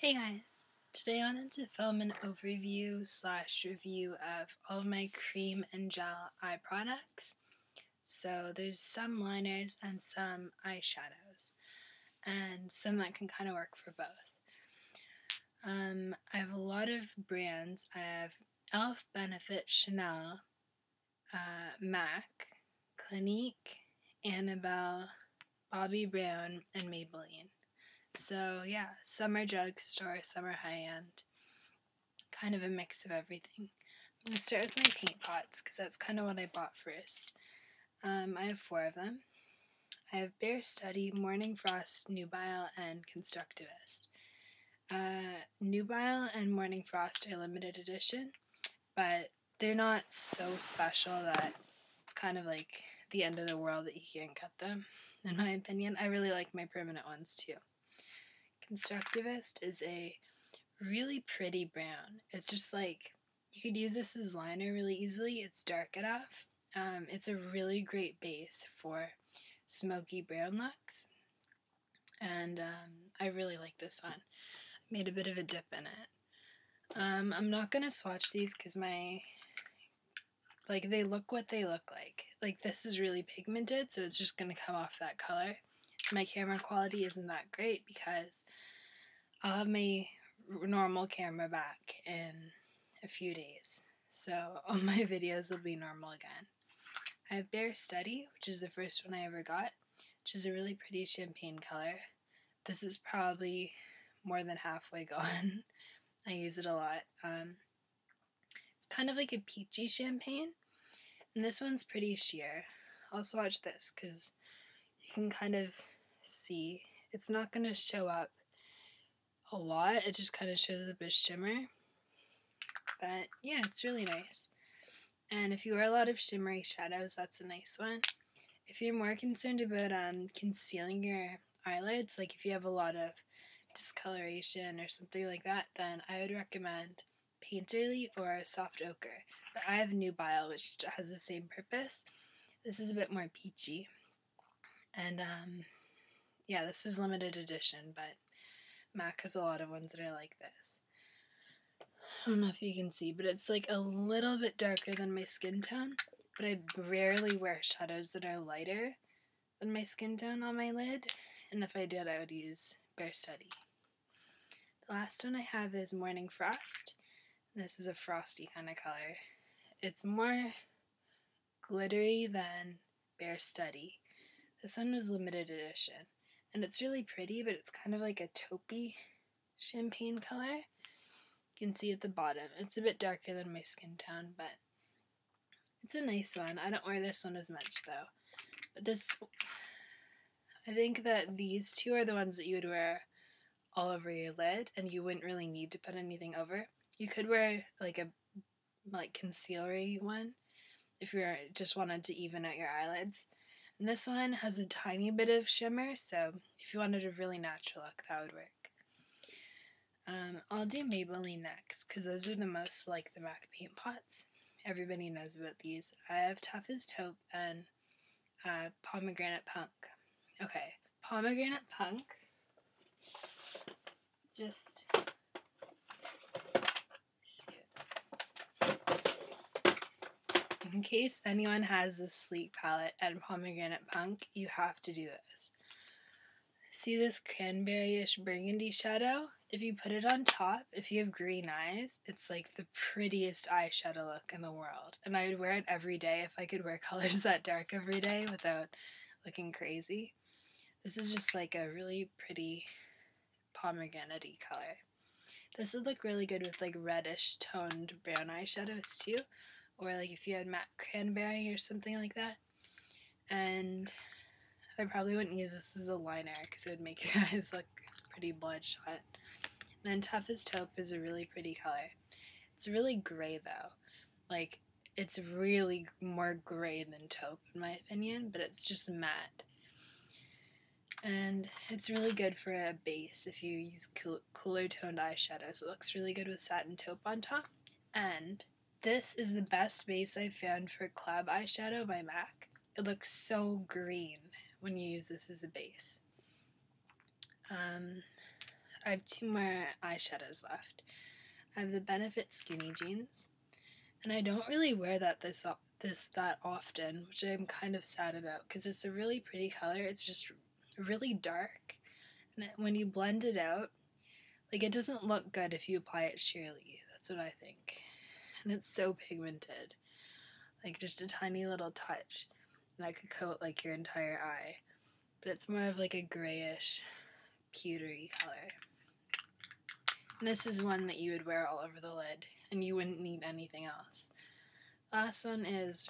Hey guys, today I wanted to film an overview / review of all of my cream and gel eye products. So there's some liners and some eyeshadows, and some that can kind of work for both. I have a lot of brands. I have e.l.f., Benefit, Chanel, MAC, Clinique, Annabelle, Bobbi Brown, and Maybelline. So yeah, some are drugstore, some are high-end, kind of a mix of everything. I'm going to start with my paint pots because that's kind of what I bought first. I have 4 of them. I have Bare Study, Morning Frost, Nubile, and Constructivist. Nubile and Morning Frost are limited edition, but they're not so special that it's kind of like the end of the world that you can't get them, in my opinion. I really like my permanent ones too. Constructivist is a really pretty brown. It's just like, you could use this as liner really easily. It's dark enough. It's a really great base for smoky brown looks, and I really like this one. I made a bit of a dip in it. I'm not gonna swatch these because they look what they look like. Like, this is really pigmented, so it's just gonna come off that color. My camera quality isn't that great because I'll have my normal camera back in a few days, so all my videos will be normal again. I have Bare Study, which is the first one I ever got, which is a really pretty champagne color. This is probably more than halfway gone. I use it a lot. It's kind of like a peachy champagne, and this one's pretty sheer. I'll swatch this because you can kind of see. It's not going to show up a lot, it just kind of shows up as shimmer. But yeah, it's really nice. And if you wear a lot of shimmery shadows, that's a nice one. If you're more concerned about concealing your eyelids, like if you have a lot of discoloration or something like that, then I would recommend Painterly or Soft Ochre. But I have Nubile, which has the same purpose. This is a bit more peachy. And yeah, this is limited edition, but MAC has a lot of ones that are like this. I don't know if you can see, but it's like a little bit darker than my skin tone, but I rarely wear shadows that are lighter than my skin tone on my lid, and if I did, I would use Bare Study. The last one I have is Morning Frost. This is a frosty kind of color. It's more glittery than Bare Study. This one was limited edition, and it's really pretty, but it's kind of like a taupey champagne color. You can see at the bottom. It's a bit darker than my skin tone, but it's a nice one. I don't wear this one as much though. But I think that these two are the ones that you would wear all over your lid, and you wouldn't really need to put anything over. You could wear like a concealery one if you just wanted to even out your eyelids. And this one has a tiny bit of shimmer, so if you wanted a really natural look, that would work. I'll do Maybelline next, because those are the most like the MAC paint pots. Everybody knows about these. I have Tough as Taupe and Pomegranate Punk. Okay, Pomegranate Punk. Just... in case anyone has a sleek palette and Pomegranate Punk, you have to do this. See this cranberry-ish burgundy shadow? If you put it on top, if you have green eyes, it's like the prettiest eyeshadow look in the world. And I would wear it every day if I could wear colors that dark every day without looking crazy. This is just like a really pretty pomegranate-y color. This would look really good with like reddish toned brown eyeshadows too. Or like if you had matte cranberry or something like that. And I probably wouldn't use this as a liner because it would make your eyes look pretty bloodshot. And then Tough as Taupe is a really pretty color. It's really gray though. Like, it's really more gray than taupe in my opinion, but it's just matte. And it's really good for a base if you use cooler toned eyeshadows. It looks really good with satin taupe on top. And this is the best base I've found for Club eyeshadow by MAC. It looks so green when you use this as a base. I have two more eyeshadows left. I have the Benefit Skinny Jeans, and I don't really wear that that often, which I'm kind of sad about because it's a really pretty color. It's just really dark, and when you blend it out, like, it doesn't look good if you apply it sheerly. That's what I think. And it's so pigmented, like just a tiny little touch that could coat like your entire eye, but it's more of like a grayish, pewtery color. And this is one that you would wear all over the lid, and you wouldn't need anything else. Last one is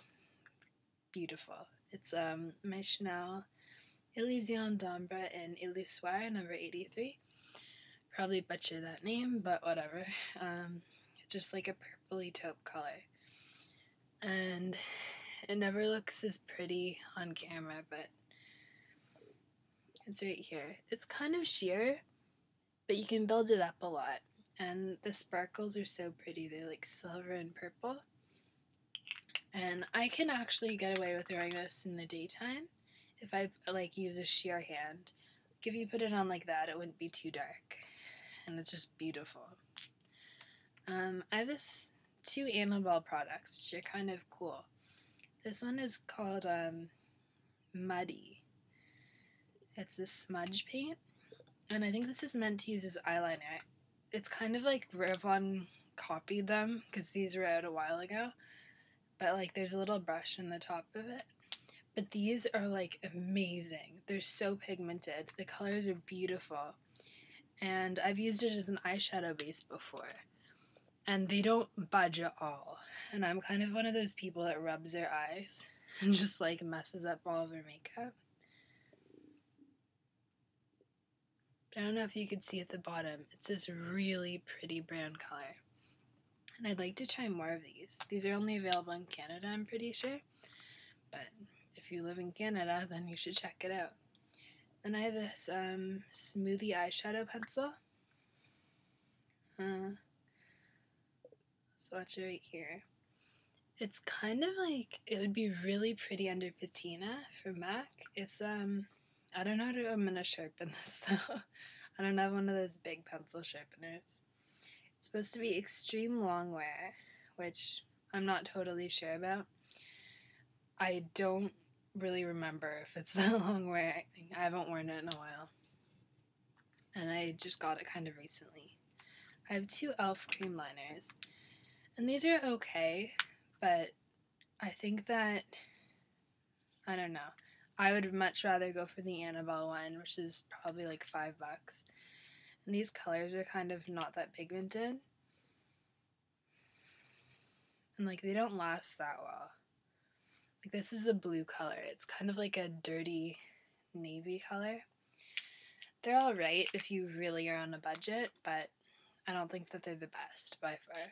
beautiful. It's my Chanel Illusion d'Ombre in Illusoire number 83. Probably butcher that name, but whatever. It's just like a purpley taupe color. And it never looks as pretty on camera, but it's right here. It's kind of sheer, but you can build it up a lot. And the sparkles are so pretty. They're like silver and purple. And I can actually get away with wearing this in the daytime if I like use a sheer hand. Like, if you put it on like that, it wouldn't be too dark. And it's just beautiful. I have two Annabelle products, which are kind of cool. This one is called Muddy. It's a smudge paint, and I think this is meant to use as eyeliner. It's kind of like Revlon copied them, because these were out a while ago, but like there's a little brush in the top of it. But these are like amazing. They're so pigmented. The colors are beautiful. And I've used it as an eyeshadow base before, and they don't budge at all. And I'm kind of one of those people that rubs their eyes and just like messes up all of their makeup. But I don't know if you could see at the bottom, it's this really pretty brown color. And I'd like to try more of these. These are only available in Canada, I'm pretty sure. But if you live in Canada, then you should check it out. And I have this smoothie eyeshadow pencil. Swatch it right here. It's kind of like, it would be really pretty under patina for MAC. It's, I don't know how I'm going to sharpen this though. I don't have one of those big pencil sharpeners. It's supposed to be extreme long wear, which I'm not totally sure about. I don't really remember if it's that long wear. I haven't worn it in a while. And I just got it kind of recently. I have two e.l.f. cream liners. And these are okay, but I think that, I don't know, I would much rather go for the Annabelle one, which is probably like $5. And these colors are kind of not that pigmented. And like, they don't last that well. Like, this is the blue color. It's kind of like a dirty navy color. They're alright if you really are on a budget, but I don't think that they're the best by far.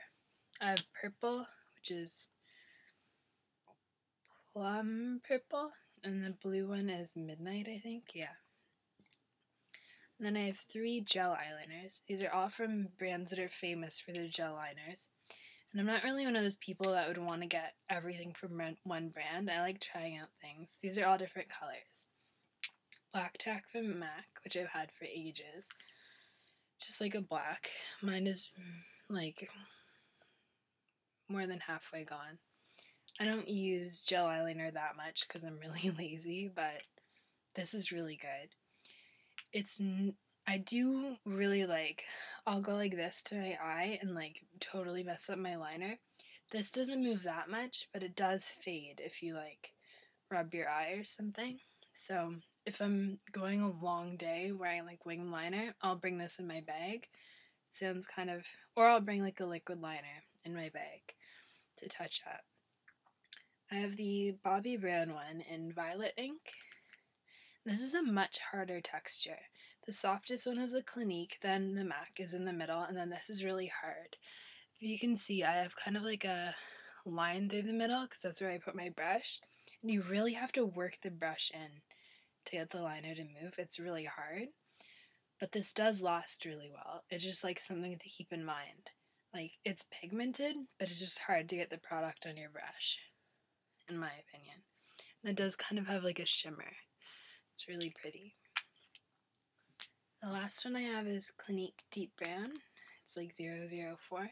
I have purple, which is plum purple, and the blue one is midnight, I think. Yeah. And then I have three gel eyeliners. These are all from brands that are famous for their gel liners. And I'm not really one of those people that would want to get everything from one brand. I like trying out things. These are all different colors. Black tack from MAC, which I've had for ages. Just like a black. Mine is like more than halfway gone. I don't use gel eyeliner that much because I'm really lazy, but this is really good. I do really like, I'll go like this to my eye and like totally mess up my liner. This doesn't move that much, but it does fade if you like rub your eye or something. So if I'm going a long day wearing like wing liner, I'll bring this in my bag. It sounds kind of, or I'll bring like a liquid liner in my bag to touch up. I have the Bobbi Brown one in Violet ink. This is a much harder texture. The softest one is a Clinique, then the MAC is in the middle, and then this is really hard. If you can see, I have kind of like a line through the middle because that's where I put my brush. And you really have to work the brush in to get the liner to move. It's really hard. But this does last really well. It's just like something to keep in mind. Like, it's pigmented, but it's just hard to get the product on your brush, in my opinion. And it does kind of have like a shimmer. It's really pretty. The last one I have is Clinique Deep Brown. It's like 004.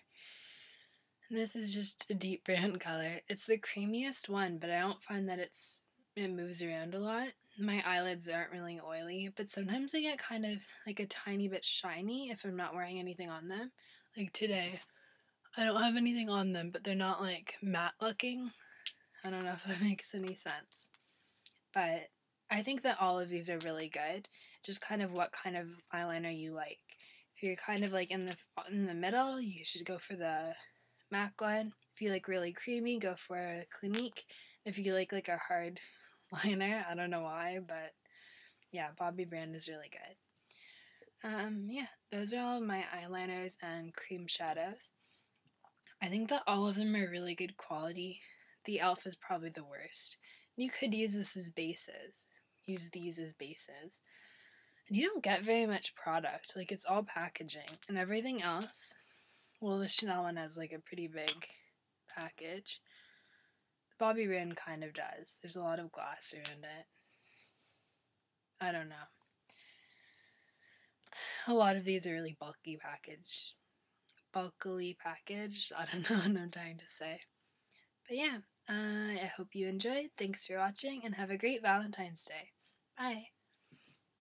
And this is just a deep brown color. It's the creamiest one, but I don't find that it moves around a lot. My eyelids aren't really oily, but sometimes they get kind of like a tiny bit shiny if I'm not wearing anything on them. Like today, I don't have anything on them, but they're not like matte looking. I don't know if that makes any sense. But I think that all of these are really good. Just kind of what kind of eyeliner you like. If you're kind of like in the middle, you should go for the MAC one. If you like really creamy, go for a Clinique. If you like a hard liner, I don't know why, but yeah, Bobbi brand is really good. Yeah, those are all of my eyeliners and cream shadows. I think that all of them are really good quality. The e.l.f. is probably the worst. You could use this as bases. Use these as bases. And you don't get very much product. Like, it's all packaging. And everything else, well, the Chanel one has like a pretty big package. The Bobbi brand kind of does. There's a lot of glass around it. I don't know. A lot of these are really bulkily packaged. I don't know what I'm trying to say. But yeah, I hope you enjoyed. Thanks for watching and have a great Valentine's Day. Bye.